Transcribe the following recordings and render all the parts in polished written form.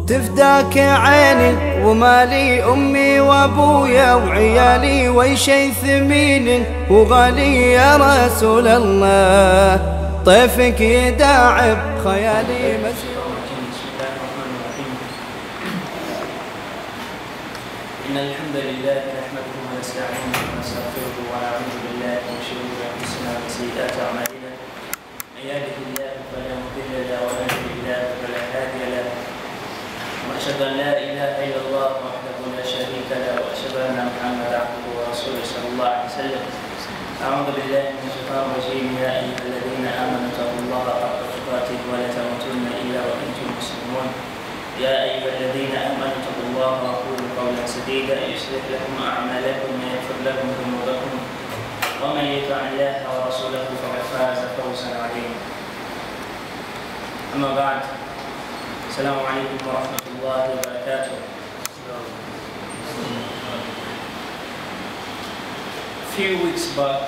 تفداك عيني ومالي أمي وأبويا وعيالي ويشي ثمين وغالي يا رسول الله، طيفك يداعب خيالي مسير. إن الحمد لله نحمده ونستعينه ونستغفره ونعوذ بالله من شرور أنفسنا وسيئات أعمالنا، من يهده الله فلا مضل له ومن يضلل الله فلا هادي له، وأشهد أن لا إله إلا الله وحده لا شريك له، وأشهد أن محمدا عبده ورسوله صلى الله عليه وسلم. أعوذ بالله من الشيطان الرجيم. يا أيها الذين آمنوا اتقوا الله حق تقاته ولا تموتن إلا وأنتم مسلمون. يا أيها الذين آمنوا اتقوا الله وقولوا قولا سديدا يصلح لكم أعمالكم ويغفر لكم ذنوبكم، ومن يطع الله ورسوله فقد فاز فوزا عظيما. أما بعد، السلام عليكم ورحمة الله وبركاته. A few weeks back,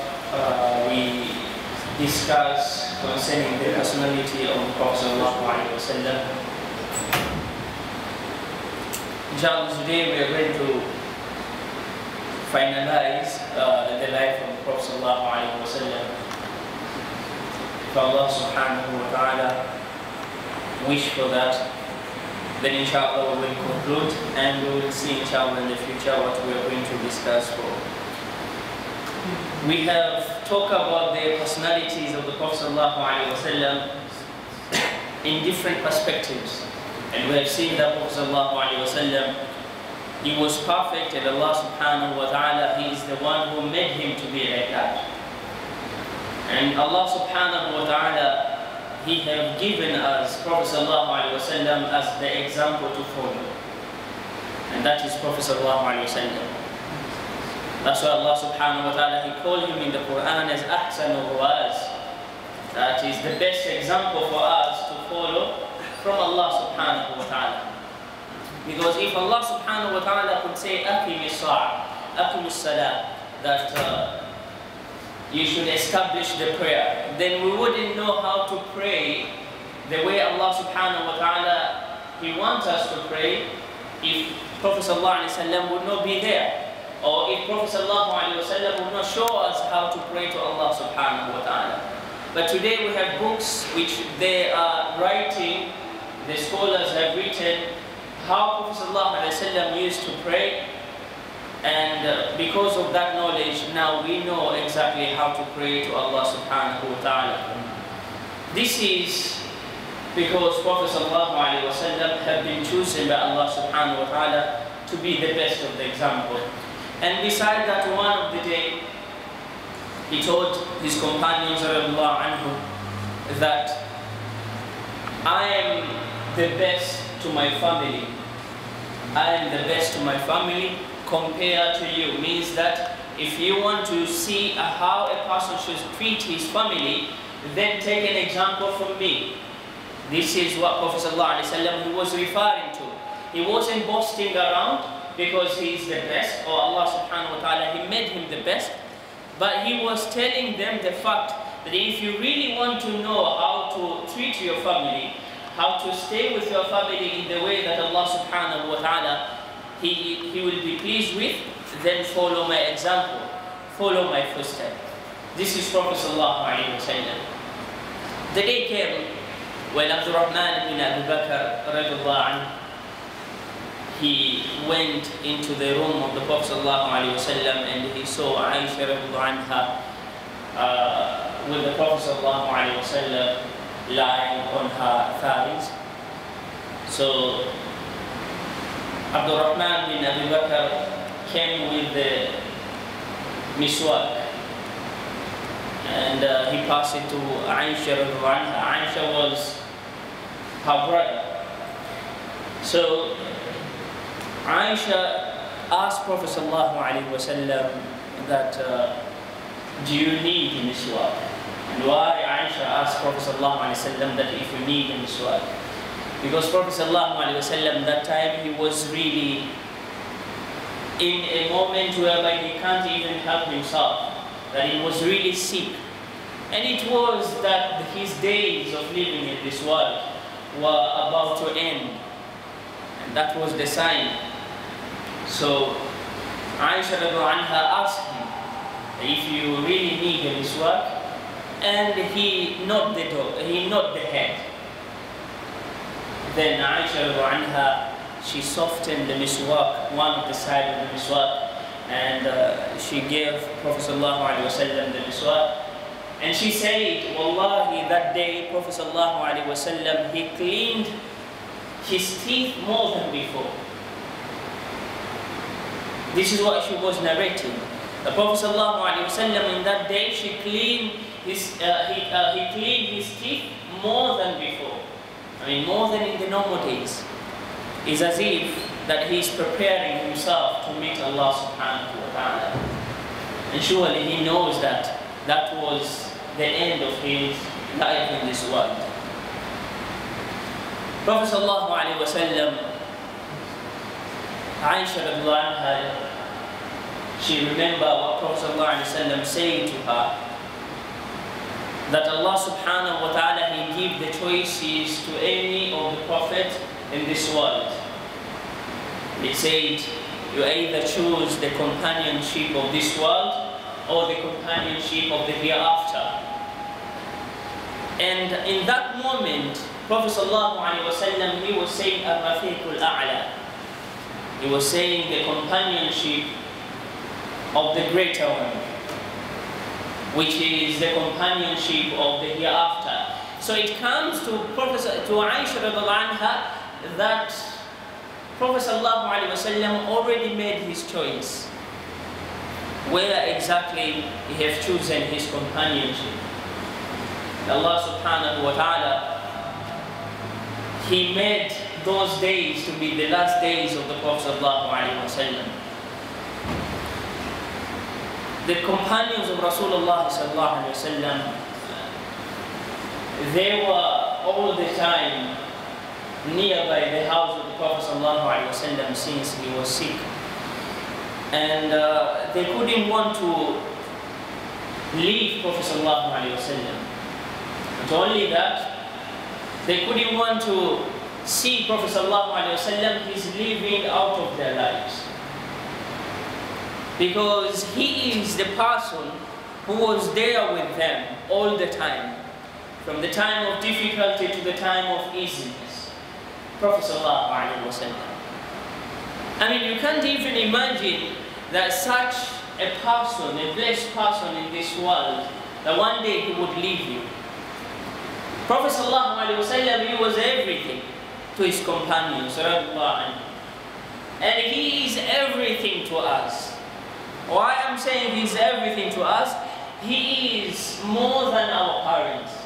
we discussed concerning the personality of the Prophet sallallahu alaihi wasallam. Inshallah, today we are going to finalize the life of the Prophet sallallahu alaihi wasallam. If Allah subhanahu wa ta'ala wish for that, then inshallah we will conclude and we will see inshallah in the future what we are going to discuss for. We have talked about the personalities of the Prophet sallallahu alaihi wasallam in different perspectives. And we have seen that Prophet sallallahu alaihi wasallam, he was perfect, and Allah subhanahu wa ta'ala, he is the one who made him to be like that. And Allah subhanahu wa ta'ala, he have given us Prophet sallallahu alaihi wasallam as the example to follow. And that is Prophet sallallahu alaihi wasallam. That's why Allah subhanahu wa ta'ala, he called him in the Quran as Ahsanul Ruwaz. That is the best example for us to follow from Allah subhanahu wa ta'ala. Because if Allah subhanahu wa ta'ala could say Aqimis salah, that you should establish the prayer, then we wouldn't know how to pray the way Allah subhanahu wa ta'ala, he wants us to pray if Prophet sallallahu alaihi wasallam would not be there, or if Prophet sallallahu alaihi wasallam would not show us how to pray to Allah subhanahu wa ta'ala. But today we have books which they are writing. The scholars have written how Prophet ﷺ used to pray, and because of that knowledge, now we know exactly how to pray to Allah subhanahu wa ta'ala. This is because Prophet ﷺ have been chosen by Allah subhanahu wa ta'ala to be the best of the example. And besides that, one of the day, he told his companions that I am the best to my family. I am the best to my family compared to you. Means that if you want to see how a person should treat his family, then take an example from me. This is what Prophet ﷺ he was referring to. He wasn't boasting around because he is the best, or Allah subhanahu wa ta'ala, he made him the best. But he was telling them the fact that if you really want to know how to treat your family, how to stay with your family in the way that Allah subhanahu wa ta'ala, he will be pleased with, then follow my example, follow my footsteps. This is Prophet sallallahu alaihi wasallam. The day came when Abdurrahman bin Abu Bakr radiallahu anhu, he went into the room of the Prophet sallallahu alaihi wasallam, and he saw Aisha radiallahu anha with the Prophet sallallahu alaihi wasallam lying on her thighs. So Abdurrahman bin Abu Bakr came with the miswak, and he passed it to Aisha radiallahu anha. Aisha was her brother. So Aisha asked Prophet sallallahu alaihi wasallam that do you need miswak? And why Aisha asked Prophet sallallahu alaihi wasallam that if you need miswak? Because Prophet sallallahu alaihi wasallam that time he was really in a moment whereby he can't even help himself, that he was really sick. And it was that his days of living in this world were about to end. That was the sign. So Aisha radiallahu anha asked him if you really need a miswak, and he nodded the head. Then Aisha radiallahu anha, she softened the miswak, one of the side of the miswak, and she gave Prophet sallallahu alaihi wasallam the miswak. And she said, Wallahi, that day Prophet sallallahu alaihi wasallam, he cleaned his teeth more than before. This is what she was narrating. The Prophet sallallahu alaihi wasallam, in that day, he cleaned his teeth more than before. I mean, more than in the normal days. It's as if that he is preparing himself to meet Allah subhanahu wa ta'ala. And surely he knows that that was the end of his life in this world. Prophet sallallahu alaihi wasallam, Aisha radiallahu anha, she remembered what Prophet sallallahu alaihi wasallam said to her, that Allah subhanahu wa ta'ala, he give the choices to any of the prophets in this world. He said, you either choose the companionship of this world or the companionship of the hereafter. And in that moment, Prophet sallallahu alaihi wasallam, he was saying al-rafiqul a'la. He was saying the companionship of the greater one, which is the companionship of the hereafter. So it comes to Aisha radiallahu anha that Prophet sallallahu alaihi wasallam already made his choice, where exactly he have chosen his companionship. Allah subhanahu wa ta'ala, he made those days to be the last days of the Prophet sallallahu alaihi wasallam. The companions of Rasulullah sallallahu alaihi wasallam, they were all the time nearby the house of the Prophet sallallahu alaihi wasallam since he was sick, and they couldn't want to leave Prophet sallallahu alaihi wasallam. Not only that, they couldn't want to see Prophet sallallahu alaihi wasallam, he's living out of their lives, because he is the person who was there with them all the time, from the time of difficulty to the time of easiness. Prophet sallallahu alaihi wasallam. I mean, you can't even imagine that such a person, a blessed person in this world, that one day he would leave you. Prophet sallallahu alaihi wasallam, he was everything to his companions, and he is everything to us. Why I'm saying he's everything to us? He is more than our parents.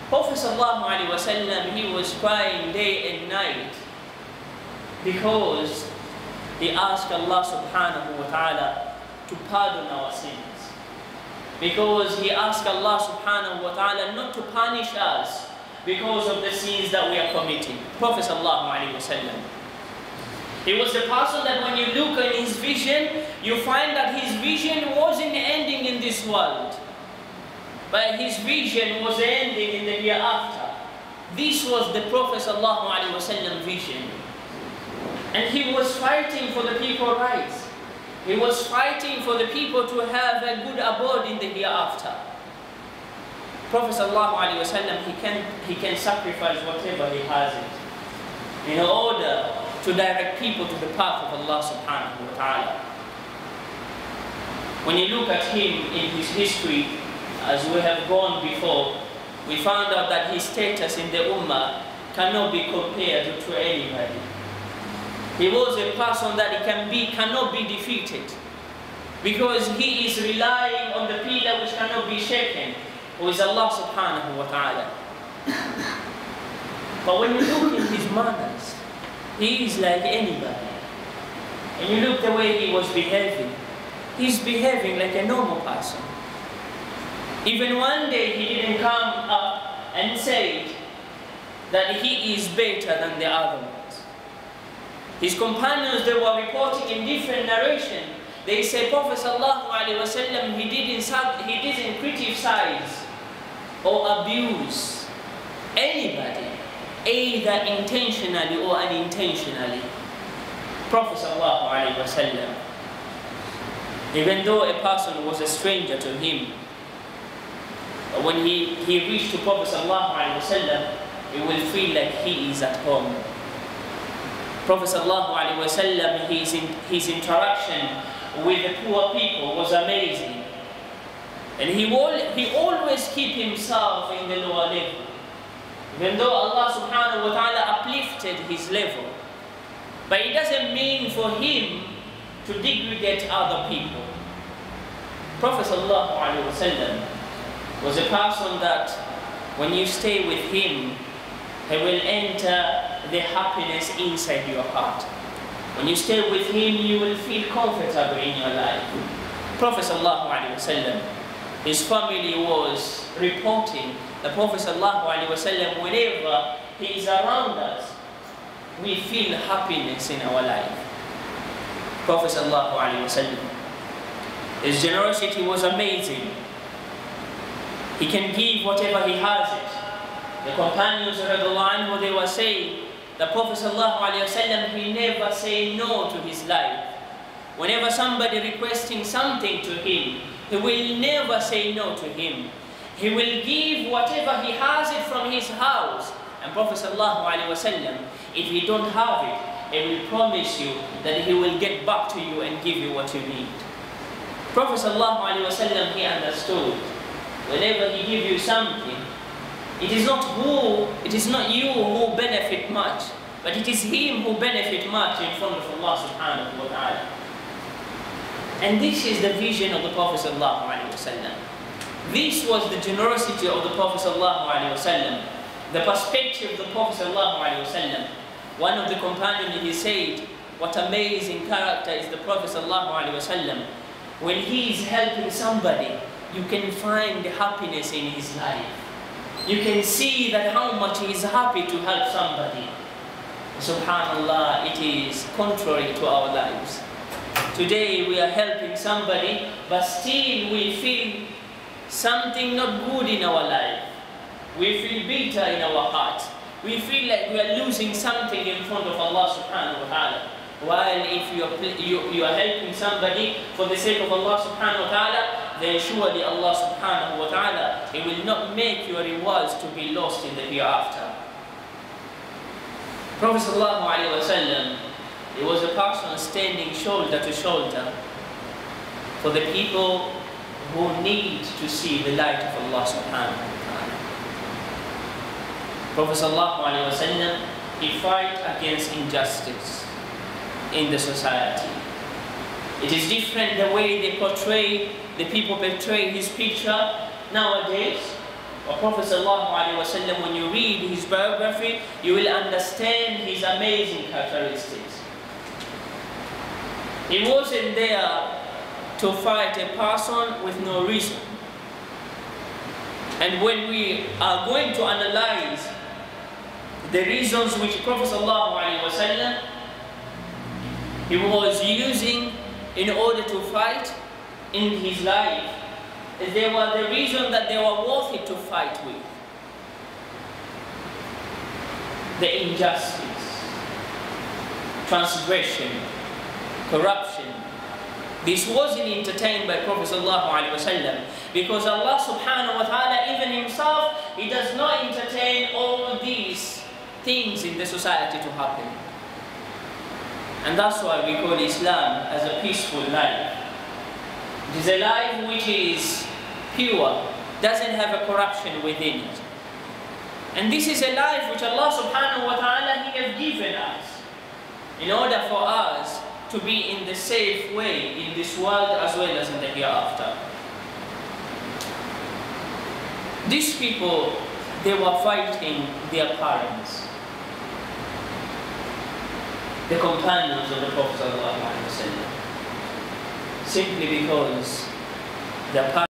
Prophet sallallahu alaihi wasallam, he was crying day and night because he asked Allah subhanahu wa ta'ala to pardon our sins. Because he asked Allah subhanahu wa ta'ala not to punish us because of the sins that we are committing. Prophet sallallahu alaihi wasallam, he was the person that when you look at his vision, you find that his vision wasn't ending in this world, but his vision was ending in the hereafter. This was the Prophet sallallahu alaihi wasallam vision. And he was fighting for the people's rights. He was fighting for the people to have a good abode in the hereafter. Prophet sallallahu alaihi wasallam, he can sacrifice whatever he has it in order to direct people to the path of Allah subhanahu wa ta'ala. When you look at him in his history, as we have gone before, we found out that his status in the ummah cannot be compared to anybody. He was a person that cannot be defeated, because he is relying on the pillar which cannot be shaken, who is Allah subhanahu wa ta'ala. But when you look in his manners, he is like anybody. And you look the way he was behaving, he's behaving like a normal person. Even one day he didn't come up and say that he is better than the other ones. His companions, they were reporting in different narration. They say Prophet sallallahu alaihi wasallam, he didn't criticize or abuse anybody. either intentionally or unintentionally. Prophet sallallahu alaihi wasallam, even though a person was a stranger to him, when he reached to Prophet sallallahu alaihi wasallam, he will feel like he is at home. Prophet sallallahu alaihi wasallam, his interaction with the poor people was amazing, and he always keep himself in the lower level, even though Allah subhanahu wa ta'ala uplifted his level. But it doesn't mean for him to degrade other people. Prophet sallallahu alaihi wasallam was a person that when you stay with him, he will enter the happiness inside your heart. When you stay with him, you will feel comfortable in your life. Prophet sallallahu alaihi wasallam, his family was reporting the Prophet sallallahu alaihi wasallam, whenever he is around us, we feel happiness in our life. Prophet sallallahu alaihi wasallam, his generosity was amazing. He can give whatever he has it. The companions of the line, who they were saying, the Prophet sallallahu alaihi wasallam, he never say no to his life. Whenever somebody requesting something to him, he will never say no to him. He will give whatever he has it from his house. And Prophet sallallahu alaihi wasallam, if you don't have it, he will promise you that he will get back to you and give you what you need. Prophet sallallahu alaihi wasallam, he understood, whenever he give you something, it is not you who benefit much, but it is him who benefit much in front of Allah subhanahu wa ta'ala. And this is the vision of the Prophet sallallahu alaihi wasallam. This was the generosity of the Prophet sallallahu alaihi wasallam, the perspective of the Prophet sallallahu alaihi wasallam. One of the companions, he said, what amazing character is the Prophet sallallahu alaihi wasallam. When he is helping somebody, you can find happiness in his life. You can see that how much he is happy to help somebody. Subhanallah, it is contrary to our lives. Today we are helping somebody, but still we feel something not good in our life. We feel bitter in our heart. We feel like we are losing something in front of Allah subhanahu wa ta'ala. While if you are helping somebody for the sake of Allah subhanahu wa ta'ala, then surely Allah subhanahu wa ta'ala, He will not make your rewards to be lost in the hereafter. Prophet sallallahu alaihi wasallam, he was a person standing shoulder to shoulder for the people who need to see the light of Allah subhanahu wa ta'ala. Prophet sallallahu alaihi wasallam, he fight against injustice in the society. It is different the way the people portray his picture nowadays. Or Prophet sallallahu alaihi wasallam, when you read his biography, you will understand his amazing characteristics. He wasn't there to fight a person with no reason. And when we are going to analyze the reasons which Prophet sallallahu alaihi wasallam he was using in order to fight in his life, they were the reason that they were worth it to fight with. The injustice, transgression, corruption. This wasn't entertained by Prophet sallallahu alaihi wasallam, because Allah subhanahu wa ta'ala, even himself, he does not entertain all these things in the society to happen. And that's why we call Islam as a peaceful life. It is a life which is pure, doesn't have a corruption within it. And this is a life which Allah subhanahu wa ta'ala, He has given us in order for us to be in the safe way in this world as well as in the hereafter. These people, they were fighting their parents, the companions of the Prophet ﷺ, simply because their parents